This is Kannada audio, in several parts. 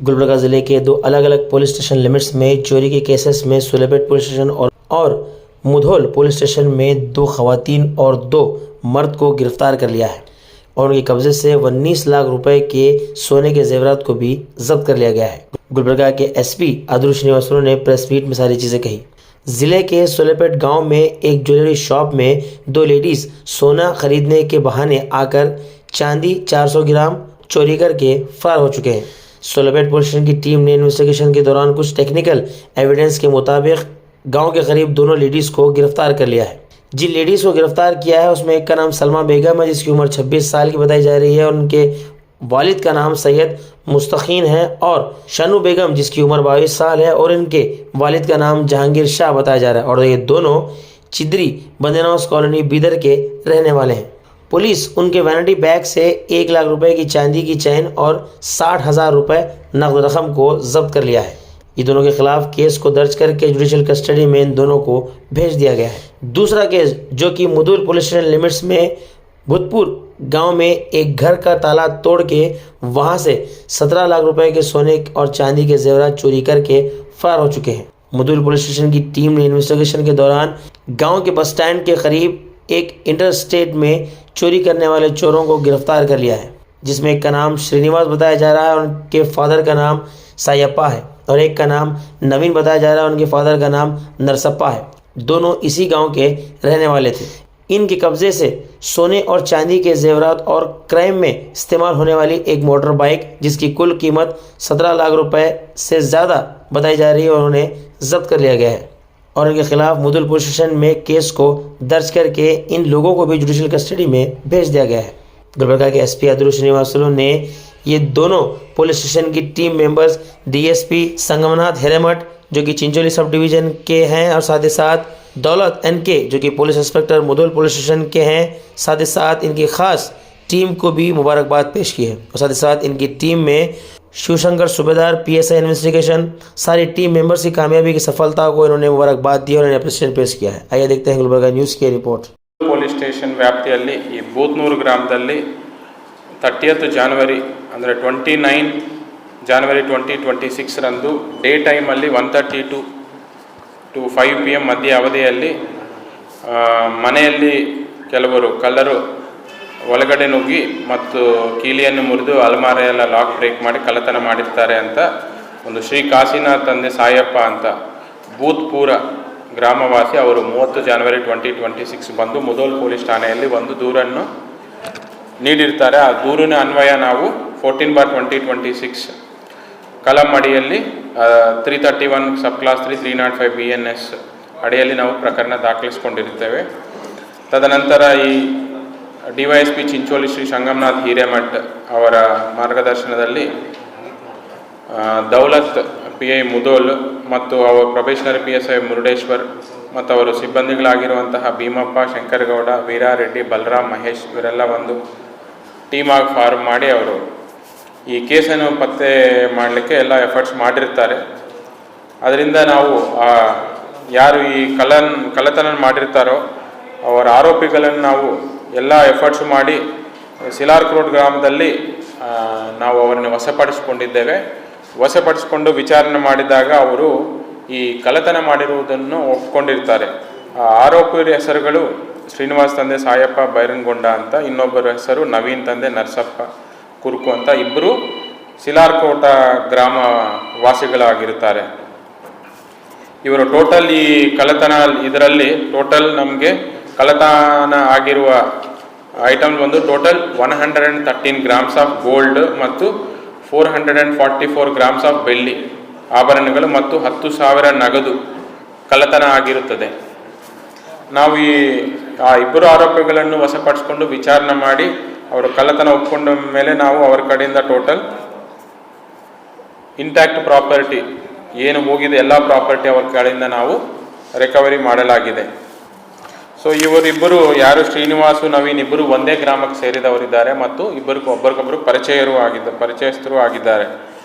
गुलबर्गा जिले के दो अलग अलग पुलिस स्टेशन लिमिट्स में चोरी के केसेस में सुलेपेट पुलिस स्टेशन और मुधोल पुलिस स्टेशन में 2 खवातीन और 2 मर्द को गिरफ्तार कर लिया है और उनके कब्जे से 19 लाख रुपए के सोने के जेवरात को भी जब्त कर लिया गया है। गुलबर्गा के एसपी अदुल श्रीनिवासलू ने प्रेस मीट में सारी चीजें कही। जिले के सुलेपेट गांव में एक ज्वेलरी शॉप में 2 लेडीज सोना खरीदने के बहाने आकर चांदी 400 ग्राम चोरी करके फरार हो चुके हैं। सुलेपेट पुलिस स्टेशन की टीम ने इन्वेस्टिगेशन के दौरान कुछ टेक्निकल एविडेंस के मुताबिक गांव के करीब दोनों लेडीज को गिरफ्तार कर लिया है। जिन लेडीज को गिरफ्तार किया है उसमें एक का नाम सलमा बेगम है जिसकी उम्र 26 साल की बताई जा रही है और उनके वालिद का नाम सैयद मुस्तकीन है और शानू बेगम जिसकी उम्र 22 साल है और इनके वालिद का नाम जहांगीर शाह बताया जा रहा है और ये दोनों चिदरी बंदेनौस कॉलोनी बीदर के रहने वाले हैं। पुलिस उनके वैनिटी बैग से 1 लाख रुपए की चांदी की चैन और 60,000 रुपए नकद रकम को जब्त कर लिया है। ये दोनों के खिलाफ केस को दर्ज करके जुडिशियल कस्टडी में इन दोनों को भेज दिया गया है। दूसरा केस जो कि मुधोल पुलिस स्टेशन लिमिट्स में भूतपुर गांव में एक घर का ताला तोड़ के वहां से 17 लाख रुपए के सोने और चांदी के जेवरात चोरी करके फरार हो चुके हैं। मुधोल पुलिस स्टेशन की टीम ने इन्वेस्टिगेशन के दौरान गांव के बस स्टैंड के करीब एक इंटरस्टेट में चोरी करने वाले चोरों को गिरफ्तार कर लिया है, जिसमें एक का नाम श्रीनिवास बताया जा रहा है और उनके फादर का नाम सायप्पा है और एक का नाम नवीन बताया जा रहा है और उनके फादर का नाम नरसप्पा है। दोनों इसी गांव के रहने वाले थे। इनके कब्जे से सोने और चांदी के जेवरात और क्राइम में इस्तेमाल होने वाली एक मोटर बाइक जिसकी कुल कीमत 17 लाख रुपए से ज़्यादा बताई जा रही है और उन्हें जब्त कर लिया गया है और इनके खिलाफ मुधोल पुलिस स्टेशन में केस को दर्ज करके इन लोगों को भी जुडिशियल कस्टडी में भेज दिया गया है। गुलबर्गा के एसपी अदुल श्रीनिवासलू ने ये दोनों पुलिस स्टेशन की team members DSP Sangamnath Hiremath जो कि चिंचोली सब डिवीजन के हैं और साथ ही साथ दौलत एनके जो कि police inspector Mudhol police station के हैं, साथ ही साथ इनकी खास टीम को भी मुबारकबाद पेश की है और साथ ही साथ इनकी टीम में शिवशंकर सूबेदार पीएसआई इन्वेस्टिगेशन सारी टीम मेंबर्स की कामयाबी की सफलता को इन्होंने मुबारकबाद दी और इन्हें अप्रिशिएशन पेश किया है। आइए देखते हैं गुलबर्गा न्यूज़ की रिपोर्ट। ಪೊಲೀಸ್ ಸ್ಟೇಷನ್ ವ್ಯಾಪ್ತಿಯಲ್ಲಿ ಈ ಬೂತ್ನೂರು ಗ್ರಾಮದಲ್ಲಿ 30th ಜನವರಿ ಅಂದರೆ 29 ಜನವರಿ 2026 ರಂದು ಡೇ ಟೈಮಲ್ಲಿ 1:32 to 5 PM ಮಧ್ಯ ಅವಧಿಯಲ್ಲಿ ಮನೆಯಲ್ಲಿ ಕೆಲವರು ಕಳ್ಳರು ಒಳಗಡೆ ನುಗ್ಗಿ ಮತ್ತು ಕೀಲಿಯನ್ನು ಮುರಿದು ಅಲ್ಮಾರಿಯೆಲ್ಲ ಲಾಕ್ ಬ್ರೇಕ್ ಮಾಡಿ ಕಳ್ಳತನ ಮಾಡಿರ್ತಾರೆ ಅಂತ ಒಂದು ಶ್ರೀ ಕಾಶಿನಾಥ್ ತಂದೆ ಸಾಯಪ್ಪ ಅಂತ ಭೂತ್ಪೂರ ಗ್ರಾಮವಾಸಿ ಅವರು 30 ಜನವರಿ 2026 ಬಂದು ಮುಧೋಲ್ ಪೊಲೀಸ್ ಠಾಣೆಯಲ್ಲಿ ಒಂದು ದೂರನ್ನು ನೀಡಿರ್ತಾರೆ। ಆ ದೂರಿನ ಅನ್ವಯ ನಾವು 14/2026 ಕಲಂ ಅಡಿಯಲ್ಲಿ 331 ಸಬ್ ಕ್ಲಾಸ್ 3 305 BNS ಅಡಿಯಲ್ಲಿ ನಾವು ಪ್ರಕರಣ ದಾಖಲಿಸಿಕೊಂಡಿರ್ತೇವೆ। ತದನಂತರ ಈ ಡಿವೈಎಸ್ಪಿ ಚಿಂಚೋಳಿ ಶ್ರೀ ಸಂಗಮನಾಥ್ ಹಿರೇಮಠ್ ಅವರ ಮಾರ್ಗದರ್ಶನದಲ್ಲಿ ದೌಲತ್ PI ಮುಧೋಲ್ ಮತ್ತು ಅವರ ಪ್ರೊಬೇಷನರಿ PSI ಮುರುಡೇಶ್ವರ್ ಮತ್ತು ಅವರ ಸಿಬ್ಬಂದಿಗಳಾಗಿರುವಂತಹ ಭೀಮಪ್ಪ, ಶಂಕರಗೌಡ, ವೀರಾರೆಡ್ಡಿ, ಬಲರಾಮ್, ಮಹೇಶ್ ಇವರೆಲ್ಲ ಒಂದು ಟೀಮಾಗಿ ಫಾರ್ಮ್ ಮಾಡಿ ಅವರು ಈ ಕೇಸನ್ನು ಪತ್ತೆ ಮಾಡಲಿಕ್ಕೆ ಎಲ್ಲ ಎಫರ್ಟ್ಸ್ ಮಾಡಿರ್ತಾರೆ। ಅದರಿಂದ ನಾವು ಯಾರು ಈ ಕಳ್ಳತನ ಮಾಡಿರ್ತಾರೋ ಅವರ ಆರೋಪಿಗಳನ್ನು ನಾವು ಎಲ್ಲ ಎಫರ್ಟ್ಸ್ ಮಾಡಿ ಸಿಲಾರ್ಕ್ರೋಡ್ ಗ್ರಾಮದಲ್ಲಿ ನಾವು ಅವರನ್ನು ವಶಪಡಿಸಿಕೊಂಡಿದ್ದೇವೆ। ವಶಪಡಿಸಿಕೊಂಡು ವಿಚಾರಣೆ ಮಾಡಿದಾಗ ಅವರು ಈ ಕಳ್ಳತನ ಮಾಡಿರುವುದನ್ನು ಒಪ್ಪಿಕೊಂಡಿರ್ತಾರೆ। ಆರೋಪಿಯ ಹೆಸರುಗಳು ಶ್ರೀನಿವಾಸ್ ತಂದೆ ಸಾಯಪ್ಪ ಬೈರನ್ಗೊಂಡ ಅಂತ, ಇನ್ನೊಬ್ಬರ ಹೆಸರು ನವೀನ್ ತಂದೆ ನರಸಪ್ಪ ಕುರುಕು ಅಂತ, ಇಬ್ಬರು ಸಿಲಾರ್ಕೋಟ ಗ್ರಾಮ ವಾಸಿಗಳಾಗಿರುತ್ತಾರೆ। ಇವರು ಟೋಟಲ್ ಈ ಕಳ್ಳತನ ಇದರಲ್ಲಿ ಟೋಟಲ್ ನಮಗೆ ಕಳ್ಳತನ ಆಗಿರುವ ಐಟಮ್ ಒಂದು ಟೋಟಲ್ 113 ಗ್ರಾಮ್ಸ್ ಆಫ್ ಗೋಲ್ಡ್ ಮತ್ತು 444 ಗ್ರಾಮ್ಸ್ ಆಫ್ ಬೆಳ್ಳಿ ಆಭರಣಗಳು ಮತ್ತು 10,000 ನಗದು ಕಳ್ಳತನ ಆಗಿರುತ್ತದೆ। ನಾವು ಆ ಇಬ್ಬರು ಆರೋಪಿಗಳನ್ನು ವಶಪಡಿಸಿಕೊಂಡು ವಿಚಾರಣೆ ಮಾಡಿ ಅವರು ಕಳ್ಳತನ ಒಪ್ಪಿಕೊಂಡ ಮೇಲೆ ನಾವು ಅವರ ಕಡೆಯಿಂದ ಟೋಟಲ್ ಇಂಟ್ಯಾಕ್ಟ್ ಪ್ರಾಪರ್ಟಿ ಏನು ಹೋಗಿದೆ ಎಲ್ಲ ಪ್ರಾಪರ್ಟಿ ಅವರ ಕಡೆಯಿಂದ ನಾವು ರಿಕವರಿ ಮಾಡಲಾಗಿದೆ। ಸೊ ಇವರಿಬ್ಬರು ಯಾರು ಶ್ರೀನಿವಾಸು ನವೀನ್ ಇಬ್ಬರು ಒಂದೇ ಗ್ರಾಮಕ್ಕೆ ಸೇರಿದವರಿದ್ದಾರೆ ಮತ್ತು ಒಬ್ಬರಿಗೊಬ್ಬರು ಪರಿಚಯಸ್ಥರು ಆಗಿದ್ದಾರೆ।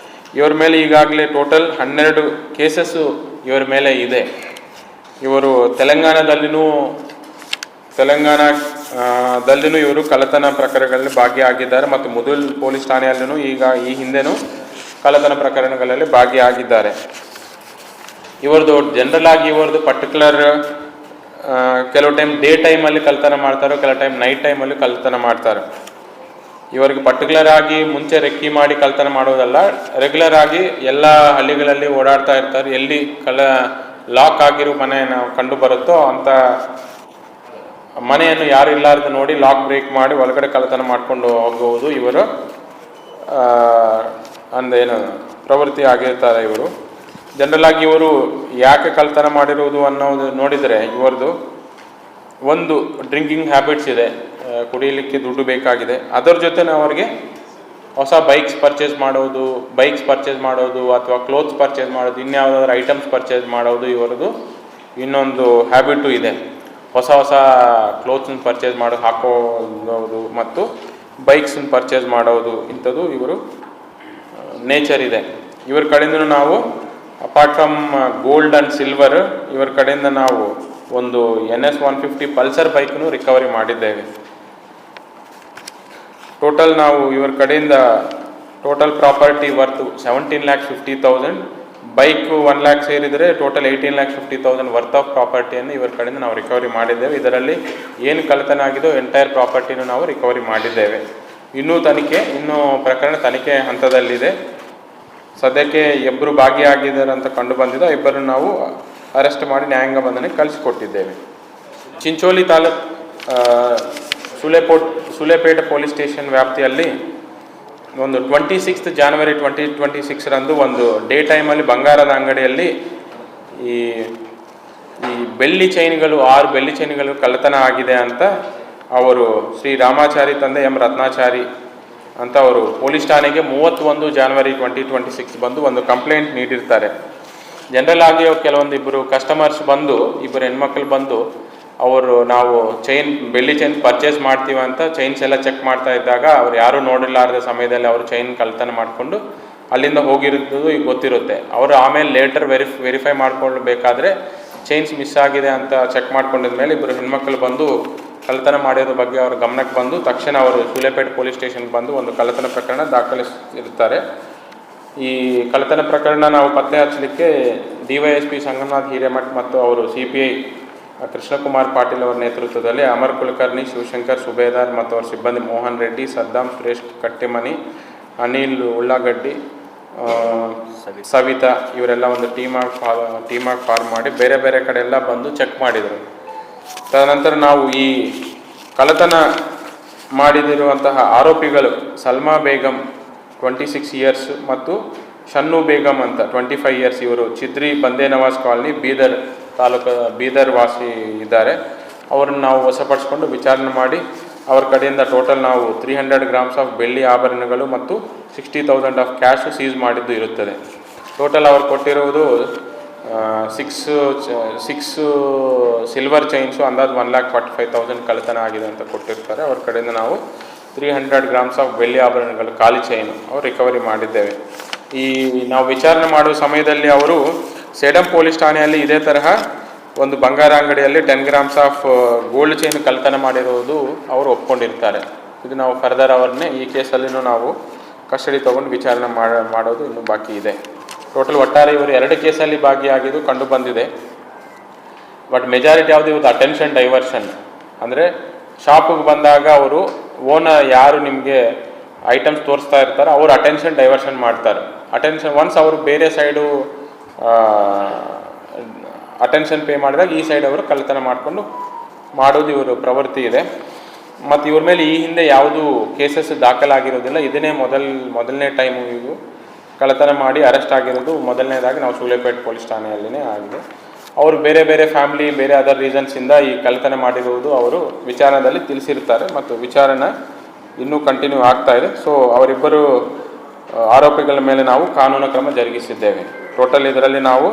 ಇವರ ಮೇಲೆ ಈಗಾಗಲೇ ಟೋಟಲ್ 12 ಕೇಸಸ್ಸು ಇವರ ಮೇಲೆ ಇದೆ। ಇವರು ತೆಲಂಗಾಣದಲ್ಲಿನೂ ಇವರು ಕಳ್ಳತನ ಪ್ರಕರಣಗಳಲ್ಲಿ ಭಾಗಿಯಾಗಿದ್ದಾರೆ ಮತ್ತು ಮುಧೋಲ್ ಪೊಲೀಸ್ ಠಾಣೆಯಲ್ಲೂ ಈಗ ಈ ಹಿಂದೆನೂ ಕಳ್ಳತನ ಪ್ರಕರಣಗಳಲ್ಲಿ ಭಾಗಿಯಾಗಿದ್ದಾರೆ. ಇವರದು ಜನರಲ್ ಆಗಿ ಇವರದು ಪರ್ಟಿಕ್ಯುಲರ್ ಕೆಲವು ಟೈಮ್ ಡೇ ಟೈಮಲ್ಲಿ ಕಳ್ಳತನ ಮಾಡ್ತಾರೆ, ಕೆಲವು ಟೈಮ್ ನೈಟ್ ಟೈಮಲ್ಲಿ ಕಳ್ಳತನ ಮಾಡ್ತಾರೆ. ಇವರಿಗೆ ಪರ್ಟಿಕ್ಯುಲರ್ ಆಗಿ ಮುಂಚೆ ರೆಕ್ಕಿ ಮಾಡಿ ಕಳ್ಳತನ ಮಾಡೋದಲ್ಲ, ರೆಗ್ಯುಲರ್ ಆಗಿ ಎಲ್ಲ ಹಳ್ಳಿಗಳಲ್ಲಿ ಓಡಾಡ್ತಾ ಇರ್ತಾರೆ. ಎಲ್ಲಿ ಲಾಕ್ ಆಗಿರೋ ಮನೆ ನಾವು ಕಂಡು ಬರುತ್ತೋ ಅಂಥ ಮನೆಯನ್ನು ಯಾರು ಇಲ್ಲಾರ್ದು ನೋಡಿ ಲಾಕ್ ಬ್ರೇಕ್ ಮಾಡಿ ಒಳಗಡೆ ಕಳ್ಳತನ ಮಾಡ್ಕೊಂಡು ಹೋಗುವುದು ಇವರು ಅಂದೇನು ಪ್ರವೃತ್ತಿ ಆಗಿರ್ತಾರೆ. ಇವರು ಜನರಲ್ ಆಗಿ ಇವರು ಯಾಕೆ ಕಳ್ಳತನ ಮಾಡಿರುವುದು ಅನ್ನೋದು ನೋಡಿದರೆ ಇವರದು ಒಂದು ಡ್ರಿಂಕಿಂಗ್ ಹ್ಯಾಬಿಟ್ಸ್ ಇದೆ, ಕುಡಿಯಲಿಕ್ಕೆ ದುಡ್ಡು ಬೇಕಾಗಿದೆ. ಅದರ ಜೊತೆ ಅವರಿಗೆ ಹೊಸ ಬೈಕ್ಸ್ ಪರ್ಚೇಸ್ ಮಾಡೋದು ಅಥವಾ ಕ್ಲೋತ್ಸ್ ಪರ್ಚೇಸ್ ಮಾಡೋದು, ಇನ್ಯಾವುದಾದ್ರೂ ಐಟಮ್ಸ್ ಪರ್ಚೇಸ್ ಮಾಡೋದು ಇವರದು ಇನ್ನೊಂದು ಹ್ಯಾಬಿಟು ಇದೆ. ಹೊಸ ಕ್ಲೋತ್ಸನ್ನು ಪರ್ಚೇಸ್ ಹಾಕೋದು ಮತ್ತು ಬೈಕ್ಸನ್ನು ಪರ್ಚೇಸ್ ಮಾಡೋದು, ಇಂಥದ್ದು ಇವರು ನೇಚರ್ ಇದೆ. ಇವ್ರ ಕಡೆಯಿಂದ ನಾವು apart from gold and silver ಇವರ ಕಡೆಯಿಂದ ನಾವು ಒಂದು NS 150 ಪಲ್ಸರ್ ಬೈಕ್ನು ರಿಕವರಿ ಮಾಡಿದ್ದೇವೆ. ಟೋಟಲ್ ನಾವು ಇವರ ಕಡೆಯಿಂದ ಟೋಟಲ್ ಪ್ರಾಪರ್ಟಿ ವರ್ತು 17,50,000, ಬೈಕು 1 lakh ಸೇರಿದರೆ ಟೋಟಲ್ 18,50,000 ವರ್ತ್ ಆಫ್ ಪ್ರಾಪರ್ಟಿಯನ್ನು ಇವರ ಕಡೆಯಿಂದ ನಾವು ರಿಕವರಿ ಮಾಡಿದ್ದೇವೆ. ಇದರಲ್ಲಿ ಏನು ಕಳ್ಳತನ ಆಗಿದೋ ಎಂಟೈರ್ ಪ್ರಾಪರ್ಟಿನೂ ನಾವು ರಿಕವರಿ ಮಾಡಿದ್ದೇವೆ. ಇನ್ನೂ ಪ್ರಕರಣ ತನಿಖೆ ಹಂತದಲ್ಲಿದೆ. ಸದ್ಯಕ್ಕೆ ಇಬ್ಬರು ಭಾಗಿಯಾಗಿದ್ದಾರೆ ಅಂತ ಕಂಡು ಬಂದಿದ್ದು, ಇಬ್ಬರು ನಾವು ಅರೆಸ್ಟ್ ಮಾಡಿ ನ್ಯಾಯಾಂಗ ಬಂಧನಕ್ಕೆ ಕಳಿಸಿಕೊಟ್ಟಿದ್ದೇವೆ. ಚಿಂಚೋಳಿ ತಾಲೂಕು ಸುಲೇಪೇಟೆ ಪೊಲೀಸ್ ಸ್ಟೇಷನ್ ವ್ಯಾಪ್ತಿಯಲ್ಲಿ ಒಂದು 26 ಜನವರಿ 2026 ಒಂದು ಡೇ ಟೈಮಲ್ಲಿ ಬಂಗಾರದ ಅಂಗಡಿಯಲ್ಲಿ ಈ ಬೆಳ್ಳಿ ಚೈನ್ಗಳು 6 ಬೆಳ್ಳಿ ಚೈನ್ಗಳು ಕಳ್ಳತನ ಆಗಿದೆ ಅಂತ ಅವರು ಶ್ರೀ ರಾಮಾಚಾರಿ ತಂದೆ ಎಂ ರತ್ನಾಚಾರಿ ಅಂತ ಅವರು ಪೊಲೀಸ್ ಠಾಣೆಗೆ 31 ಜನವರಿ 2026 ಬಂದು ಒಂದು ಕಂಪ್ಲೇಂಟ್ ನೀಡಿರ್ತಾರೆ. ಜನರಲ್ ಆಗಿ ಕೆಲವೊಂದು ಇಬ್ಬರು ಕಸ್ಟಮರ್ಸ್ ಇಬ್ಬರು ಹೆಣ್ಮಕ್ಳು ಬಂದು ಅವರು ನಾವು ಬೆಳ್ಳಿ ಚೈನ್ ಪರ್ಚೇಸ್ ಮಾಡ್ತೀವಿ ಅಂತ ಚೈನ್ಸ್ ಎಲ್ಲ ಚೆಕ್ ಮಾಡ್ತಾ ಇದ್ದಾಗ ಅವ್ರು ಯಾರೂ ನೋಡಿಲ್ಲಾರದ ಸಮಯದಲ್ಲಿ ಅವರು ಚೈನ್ ಕಳ್ಳತನ ಮಾಡಿಕೊಂಡು ಅಲ್ಲಿಂದ ಹೋಗಿರೋದು ಈಗ ಗೊತ್ತಿರುತ್ತೆ. ಅವರು ಆಮೇಲೆ ಲೇಟರ್ ವೆರಿಫೈ ಮಾಡ್ಕೊಳ್ಬೇಕಾದ್ರೆ ಚೈನ್ಸ್ ಮಿಸ್ ಆಗಿದೆ ಅಂತ ಚೆಕ್ ಮಾಡ್ಕೊಂಡಿದ್ಮೇಲೆ ಇಬ್ಬರು ಹೆಣ್ಮಕ್ಳು ಬಂದು ಕಳ್ಳತನ ಮಾಡಿರೋ ಬಗ್ಗೆ ಅವ್ರ ಗಮನಕ್ಕೆ ಬಂದು ತಕ್ಷಣ ಅವರು ಸುಲೇಪೇಟೆ ಪೊಲೀಸ್ ಸ್ಟೇಷನ್ಗೆ ಬಂದು ಒಂದು ಕಳ್ಳತನ ಪ್ರಕರಣ ದಾಖಲಿಸಿರ್ತಾರೆ. ಈ ಕಳ್ಳತನ ಪ್ರಕರಣ ನಾವು ಪತ್ತೆ ಹಚ್ಚಲಿಕ್ಕೆ DYSP ಸಂಗಮನಾಥ್ ಹಿರೇಮಠ್ ಮತ್ತು ಅವರು CPI ಕೃಷ್ಣಕುಮಾರ್ ಪಾಟೀಲ್ ಅವರ ನೇತೃತ್ವದಲ್ಲಿ ಅಮರ್ ಕುಲಕರ್ಣಿ, ಶಿವಶಂಕರ್ ಸುಬೇದಾರ್ ಮತ್ತು ಅವರ ಸಿಬ್ಬಂದಿ ಮೋಹನ್ ರೆಡ್ಡಿ, ಸದ್ದಾಂ ಸುರೇಶ್ ಕಟ್ಟೆಮನಿ, ಅನಿಲ್ ಉಳ್ಳಾಗಡ್ಡಿ, ಸವಿತಾ ಇವರೆಲ್ಲ ಒಂದು ಟೀಮಾಗಿ ಫಾರ್ಮ್ ಮಾಡಿ ಬೇರೆ ಬೇರೆ ಕಡೆ ಎಲ್ಲ ಬಂದು ಚೆಕ್ ಮಾಡಿದರು. ತದನಂತರ ನಾವು ಈ ಕಳ್ಳತನ ಮಾಡಿದಿರುವಂತಹ ಆರೋಪಿಗಳು ಸಲ್ಮಾ ಬೇಗಂ 26 years ಮತ್ತು ಶನ್ನು ಬೇಗಂ ಅಂತ 25 years, ಇವರು ಚಿದ್ರಿ ಬಂದೇ ನವಾಜ್ ಕಾಲನಿ ಬೀದರ್ ವಾಸಿ ಇದ್ದಾರೆ. ಅವರನ್ನು ನಾವು ವಶಪಡಿಸ್ಕೊಂಡು ವಿಚಾರಣೆ ಮಾಡಿ ಅವ್ರ ಕಡೆಯಿಂದ ಟೋಟಲ್ ನಾವು 300 grams ಆಫ್ ಬೆಳ್ಳಿ ಆಭರಣಗಳು ಮತ್ತು 60,000 ಆಫ್ ಕ್ಯಾಶು ಸೀಸ್ ಮಾಡಿದ್ದು ಇರುತ್ತದೆ. ಟೋಟಲ್ ಅವ್ರು ಕೊಟ್ಟಿರುವುದು 6 ಸಿಲ್ವರ್ ಚೈನ್ಸು ಅಂದಾಜು 1,45,000 ಕಳ್ಳತನ ಆಗಿದೆ ಅಂತ ಕೊಟ್ಟಿರ್ತಾರೆ. ಅವ್ರ ಕಡೆಯಿಂದ ನಾವು 300 grams ಆಫ್ ಬೆಳ್ಳಿ ಆಭರಣಗಳು ಖಾಲಿ ಚೈನು ಅವ್ರು ರಿಕವರಿ ಮಾಡಿದ್ದೇವೆ. ಈ ನಾವು ವಿಚಾರಣೆ ಮಾಡುವ ಸಮಯದಲ್ಲಿ ಅವರು ಸೇಡಂ ಪೊಲೀಸ್ ಠಾಣೆಯಲ್ಲಿ ಇದೇ ತರಹ ಒಂದು ಬಂಗಾರ ಅಂಗಡಿಯಲ್ಲಿ 10 grams ಆಫ್ ಗೋಲ್ಡ್ ಚೈನ್ ಕಳ್ಳತನ ಮಾಡಿರುವುದು ಅವರು ಒಪ್ಕೊಂಡಿರ್ತಾರೆ. ಇದು ನಾವು ಫರ್ದರ್ ಅವ್ರನ್ನೇ ಈ ಕೇಸಲ್ಲಿನೂ ನಾವು ಕಸ್ಟಡಿ ತೊಗೊಂಡು ವಿಚಾರಣೆ ಮಾಡೋದು ಇನ್ನೂ ಬಾಕಿ ಇದೆ. ಟೋಟಲ್ ಒಟ್ಟಾರೆ ಇವರು 2 ಕೇಸಲ್ಲಿ ಭಾಗಿಯಾಗಿದ್ದು ಕಂಡು ಬಂದಿದೆ. ಬಟ್ ಮೆಜಾರಿಟಿ ಯಾವುದು ಇವ್ರದ್ದು ಅಟೆನ್ಷನ್ ಡೈವರ್ಷನ್, ಅಂದರೆ ಶಾಪಿಗೆ ಬಂದಾಗ ಅವರು ಯಾರು ನಿಮಗೆ ಐಟಮ್ಸ್ ತೋರಿಸ್ತಾ ಇರ್ತಾರೆ ಅವರು ಅಟೆನ್ಷನ್ ಡೈವರ್ಷನ್ ಮಾಡ್ತಾರೆ. ಒನ್ಸ್ ಅವರು ಬೇರೆ ಸೈಡು ಅಟೆನ್ಷನ್ ಪೇ ಮಾಡಿದಾಗ ಈ ಸೈಡ್ ಅವರು ಕಳ್ಳತನ ಮಾಡೋದು ಇವರು ಪ್ರವೃತ್ತಿ ಇದೆ. ಮತ್ತು ಇವ್ರ ಮೇಲೆ ಈ ಹಿಂದೆ ಯಾವುದು ಕೇಸಸ್ ದಾಖಲಾಗಿರೋದಿಲ್ಲ. ಇದನ್ನೇ ಮೊದಲನೇ ಟೈಮು ಇವು ಕಳ್ಳತನ ಮಾಡಿ ಅರೆಸ್ಟ್ ಆಗಿರೋದು. ಮೊದಲನೇದಾಗಿ ನಾವು ಸುಲೇಪೇಟೆ ಪೊಲೀಸ್ ಠಾಣೆಯಲ್ಲಿನೇ ಆಗಿದೆ. ಅವರು ಬೇರೆ ಫ್ಯಾಮಿಲಿ ಬೇರೆ ಅದರ್ ರೀಸನ್ಸಿಂದ ಈ ಕಳ್ಳತನ ಮಾಡಿರುವುದು ಅವರು ವಿಚಾರಣೆಯಲ್ಲಿ ತಿಳಿಸಿರ್ತಾರೆ ಮತ್ತು ವಿಚಾರಣೆ ಇನ್ನೂ ಕಂಟಿನ್ಯೂ ಆಗ್ತಾ ಇದೆ. ಸೊ ಅವರಿಬ್ಬರು ಆರೋಪಿಗಳ ಮೇಲೆ ನಾವು ಕಾನೂನು ಕ್ರಮ ಜರುಗಿಸಿದ್ದೇವೆ. ಟೋಟಲ್ ಇದರಲ್ಲಿ ನಾವು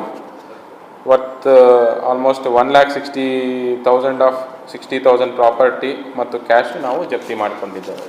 ಆಲ್ಮೋಸ್ಟ್ 1,60,000 ಆಫ್ 60,000 ಪ್ರಾಪರ್ಟಿ ಮತ್ತು ಕ್ಯಾಶ್ ನಾವು ಜಪ್ತಿ ಮಾಡಿಕೊಂಡಿದ್ದೇವೆ.